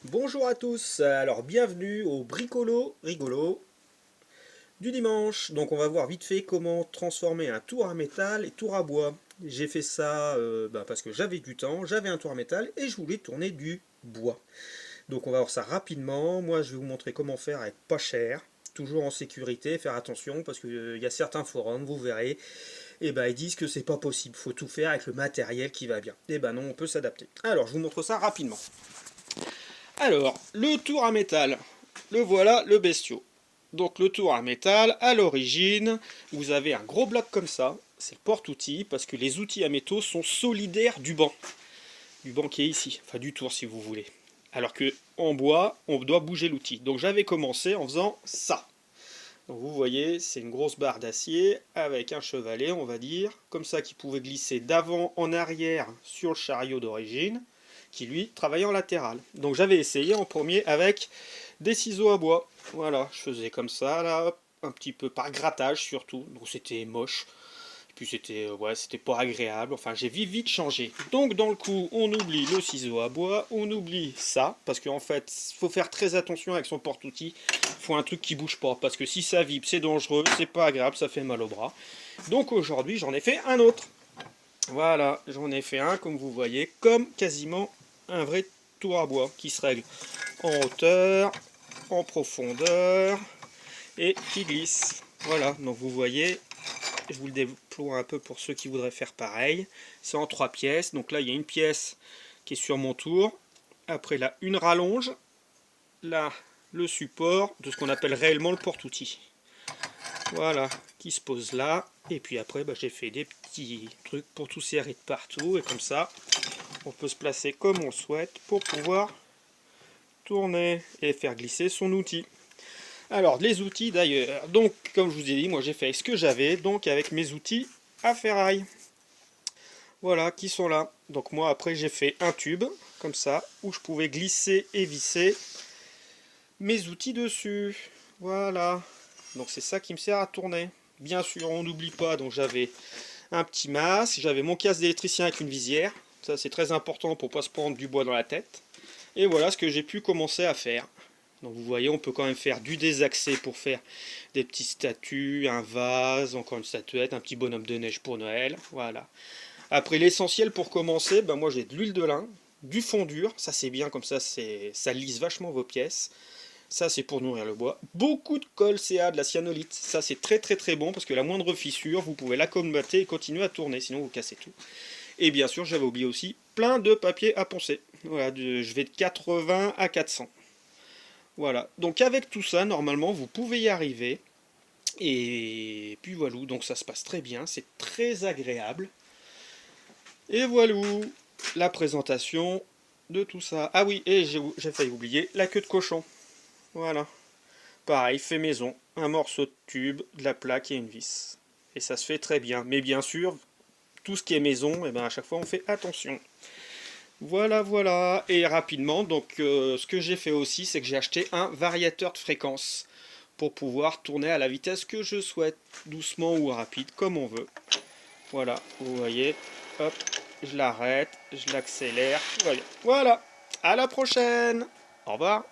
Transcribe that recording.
Bonjour à tous, alors bienvenue au bricolo rigolo du dimanche. Donc on va voir vite fait comment transformer un tour à métal et tour à bois. J'ai fait ça parce que j'avais du temps, j'avais un tour à métal et je voulais tourner du bois. Donc on va voir ça rapidement. Moi je vais vous montrer comment faire avec pas cher, toujours en sécurité, faire attention parce qu'il y a certains forums, vous verrez, et ils disent que c'est pas possible, faut tout faire avec le matériel qui va bien. Et non, on peut s'adapter. Alors je vous montre ça rapidement. Alors, le tour à métal, le voilà, le bestiau. Donc le tour à métal, à l'origine, vous avez un gros bloc comme ça, c'est le porte-outils, parce que les outils à métaux sont solidaires du banc qui est ici, enfin du tour si vous voulez. Alors que en bois, on doit bouger l'outil. Donc j'avais commencé en faisant ça. Donc vous voyez, c'est une grosse barre d'acier avec un chevalet, on va dire, comme ça qui pouvait glisser d'avant en arrière sur le chariot d'origine, qui lui travaillait en latéral. Donc j'avais essayé en premier avec des ciseaux à bois. Voilà, je faisais comme ça, là, un petit peu par grattage surtout, donc c'était moche. Et puis c'était pas agréable, enfin j'ai vite changé. Donc dans le coup, on oublie le ciseau à bois, on oublie ça, parce qu'en fait, il faut faire très attention avec son porte-outils. Il faut un truc qui bouge pas, parce que si ça vibre, c'est dangereux, c'est pas agréable, ça fait mal au bras. Donc aujourd'hui, j'en ai fait un autre. Voilà, j'en ai fait un, comme vous voyez, comme quasiment un vrai tour à bois, qui se règle en hauteur, en profondeur, et qui glisse. Voilà, donc vous voyez, je vous le déploie un peu pour ceux qui voudraient faire pareil. C'est en 3 pièces, donc là il y a une pièce qui est sur mon tour, après là une rallonge, là le support de ce qu'on appelle réellement le porte-outils. Voilà, qui se pose là, et puis après j'ai fait des petits trucs pour tout serrer de partout, et comme ça on peut se placer comme on le souhaite pour pouvoir tourner et faire glisser son outil. Alors les outils d'ailleurs, donc comme je vous ai dit, moi j'ai fait ce que j'avais, donc avec mes outils à ferraille. Voilà, qui sont là. Donc moi après j'ai fait un tube, comme ça, où je pouvais glisser et visser mes outils dessus. Voilà, donc c'est ça qui me sert à tourner. Bien sûr, on n'oublie pas, donc j'avais un petit masque, j'avais mon casque d'électricien avec une visière. Ça c'est très important pour ne pas se prendre du bois dans la tête. Et voilà ce que j'ai pu commencer à faire. Donc vous voyez, on peut quand même faire du désaxé pour faire des petites statues, un vase, encore une statuette, un petit bonhomme de neige pour Noël. Voilà. Après l'essentiel pour commencer, moi j'ai de l'huile de lin, du fond dur, ça c'est bien comme ça, ça lisse vachement vos pièces. Ça c'est pour nourrir le bois. Beaucoup de colle CA, de la cyanolite, ça c'est très bon parce que la moindre fissure, vous pouvez l'accommoder et continuer à tourner, sinon vous cassez tout. Et bien sûr, j'avais oublié aussi plein de papier à poncer. Voilà, je vais de 80 à 400. Voilà, donc avec tout ça, normalement, vous pouvez y arriver. Et puis voilà, donc ça se passe très bien, c'est très agréable. Et voilà, la présentation de tout ça. Ah oui, et j'ai failli oublier la queue de cochon. Voilà. Pareil, fait maison, un morceau de tube, de la plaque et une vis. Et ça se fait très bien. Mais bien sûr, tout ce qui est maison, à chaque fois on fait attention. Voilà. Et rapidement, donc ce que j'ai fait aussi, c'est que j'ai acheté un variateur de fréquence pour pouvoir tourner à la vitesse que je souhaite, doucement ou rapide, comme on veut. Voilà, vous voyez, hop, je l'arrête, je l'accélère, tout va bien. Voilà, à la prochaine. Au revoir.